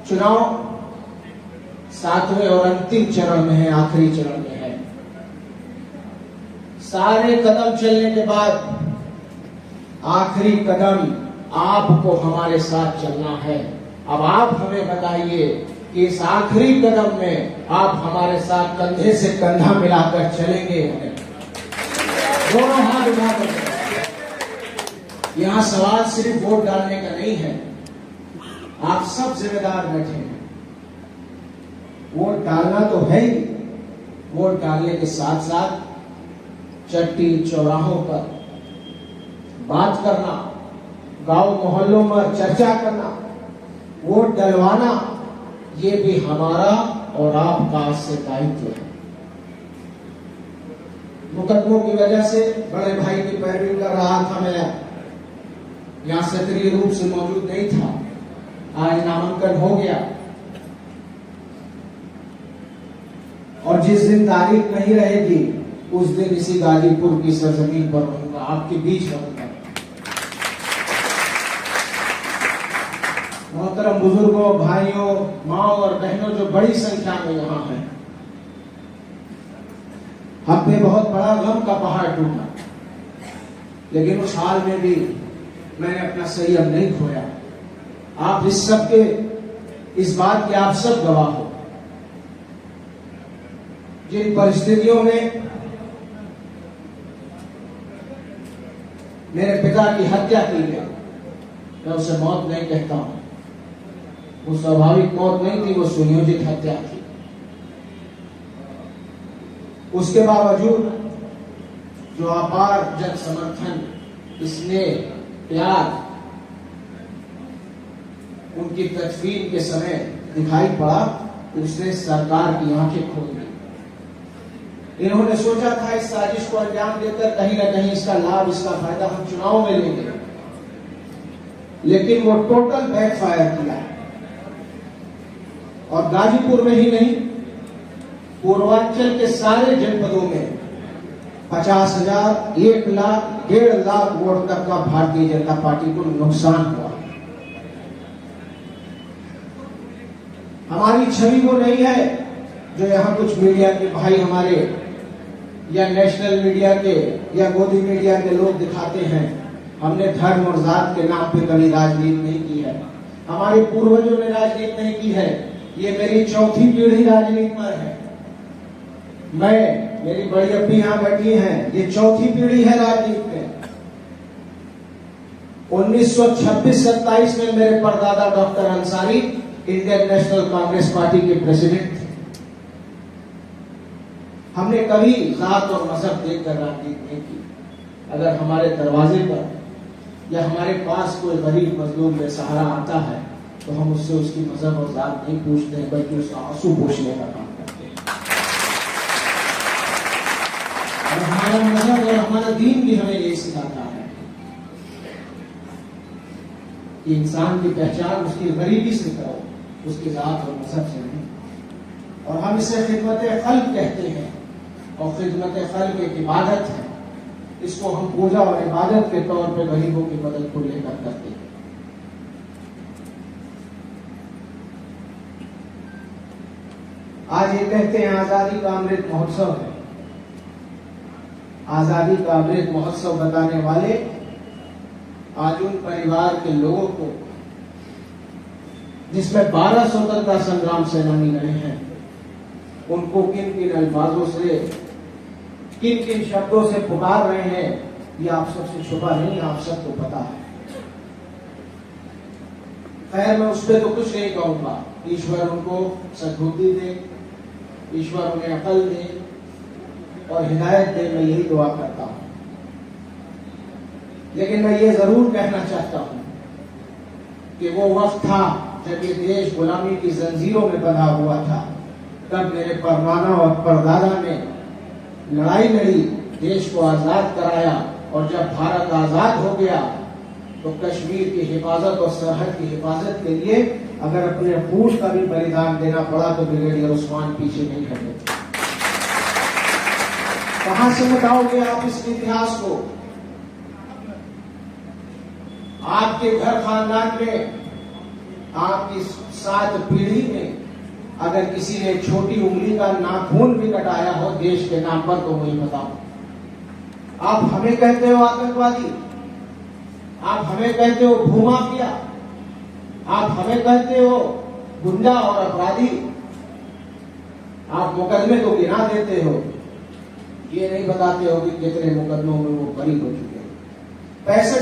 चुनाव 7वें और अंतिम चरण में है, आखिरी चरण में है। सारे कदम चलने के बाद आखिरी कदम आपको हमारे साथ चलना है। अब आप हमें बताइए कि इस आखिरी कदम में आप हमारे साथ कंधे से कंधा मिलाकर चलेंगे, दोनों हाथ उठाकर। यहां सवाल सिर्फ वोट डालने का नहीं है, आप सब जिम्मेदार बैठे हैं। वोट डालना तो है ही, वोट डालने के साथ साथ चट्टी चौराहों पर बात करना, गांव मोहल्लों में चर्चा करना, वोट डलवाना, ये भी हमारा और आपका से दायित्व है। मुकदमों की वजह से बड़े भाई की पैरवी कर रहा था, मैं यहां सक्रिय रूप से मौजूद नहीं था। आज नामांकन हो गया और जिस दिन तारीख नहीं रहेगी उस दिन इसी गाजीपुर की सरजमीन पर रहूंगा, आपके बीच रहूंगा। मोहतरम बुजुर्गों, भाइयों, माओ और बहनों जो बड़ी संख्या में यहाँ हैं, हम पे बहुत बड़ा गम का पहाड़ टूटा, लेकिन उस हाल में भी मैंने अपना संयम नहीं खोया। आप इस सब के, इस बात के आप सब गवाह हो। जिन परिस्थितियों में मेरे पिता की हत्या की गई, मैं उसे मौत नहीं कहता हूं, वो स्वाभाविक मौत नहीं थी, वो सुनियोजित हत्या थी। उसके बावजूद जो अपार जन समर्थन, स्नेह, प्यार उनकी तदफीन के समय दिखाई पड़ा, तो उसने सरकार की आंखें खोल दी। इन्होंने सोचा था इस साजिश को अंजाम देकर कहीं ना कहीं इसका लाभ, इसका फायदा हम चुनाव में लेंगे, लेकिन वो टोटल बैकफायर किया। और गाजीपुर में ही नहीं, पूर्वांचल के सारे जनपदों में 50,000, 1 लाख, 1.5 लाख वोट तक का भारतीय जनता पार्टी को नुकसान हुआ। हमारी छवि वो नहीं है जो यहाँ कुछ मीडिया के भाई हमारे या नेशनल मीडिया के या गोदी मीडिया के लोग दिखाते हैं। हमने धर्म और जात के नाम पे कभी राजनीति नहीं की है, हमारे पूर्वजों ने राजनीति नहीं की है। ये मेरी चौथी पीढ़ी राजनीति पर है। मेरी बड़ी अब्बी यहाँ बैठी हैं, ये चौथी पीढ़ी है राजनीति में। 1926-27 में मेरे परदादा doctor Ansari Indian national Congress party के प्रेसिडेंट थे। हमने कभी जात और मजहब देखकर राजनीति नहीं की। अगर हमारे दरवाजे पर या हमारे पास कोई गरीब मजलूम बेसहारा आता है तो हम उससे उसकी मजहब और जात नहीं पूछते हैं, बल्कि उसका आंसू पोंछने का काम करते हैं। और हमारा मजहब और हमारा दीन भी हमें यही सिखाता है कि इंसान की पहचान उसकी गरीबी से करो, उसकी जात और मजहब से नहीं। और हम इसे खिदमत खल्क कहते हैं, और खिदमत खल्क एक इबादत है। इसको हम पूजा और इबादत के तौर पे गरीबों की मदद को लेकर करते हैं। आज ये कहते हैं आजादी का अमृत महोत्सव है। आजादी का अमृत महोत्सव बताने वाले आज उन परिवार के लोगों को, जिसमें 12 स्वतंत्रता संग्राम सेनानी रहे हैं, उनको किन किन अल्फाजों से, किन किन शब्दों से पुकार रहे हैं, ये आप सबसे छुपा नहीं, आप सबको पता है। खैर, मैं उस पर तो कुछ नहीं कहूंगा। ईश्वर उनको सद्बुद्धि दे, ईश्वर उन्हें अकल दे और हिदायत दे, मैं यही दुआ करता हूं। लेकिन मैं ये जरूर कहना चाहता हूं कि वो वक्त था जब ये देश गुलामी की जंजीरों में बंधा हुआ था। तब मेरे परमाना और परदादा ने लड़ाई लड़ी, देश को आजाद कराया, और जब भारत आजाद हो गया तो कश्मीर की हिफाजत और सरहद की हिफाजत के लिए अगर अपने खून का भी बलिदान देना पड़ा तो ब्रिगेडियर उस्मान पीछे नहीं हटे। कहां से मिटाओगे आप इस इतिहास को? आपके घर खानदान में आपकी 7 पीढ़ी में अगर किसी ने छोटी उंगली का नाखून भी कटाया हो देश के नाम पर, तो वही बताओ। आप हमें कहते हो आतंकवादी, आप हमें कहते हो भूमाफिया, आप हमें कहते हो गुंडा और अपराधी, आप मुकदमे तो गिना देते हो, ये नहीं बताते हो कि कितने मुकदमों में वो बरी हो चुके हैं। 65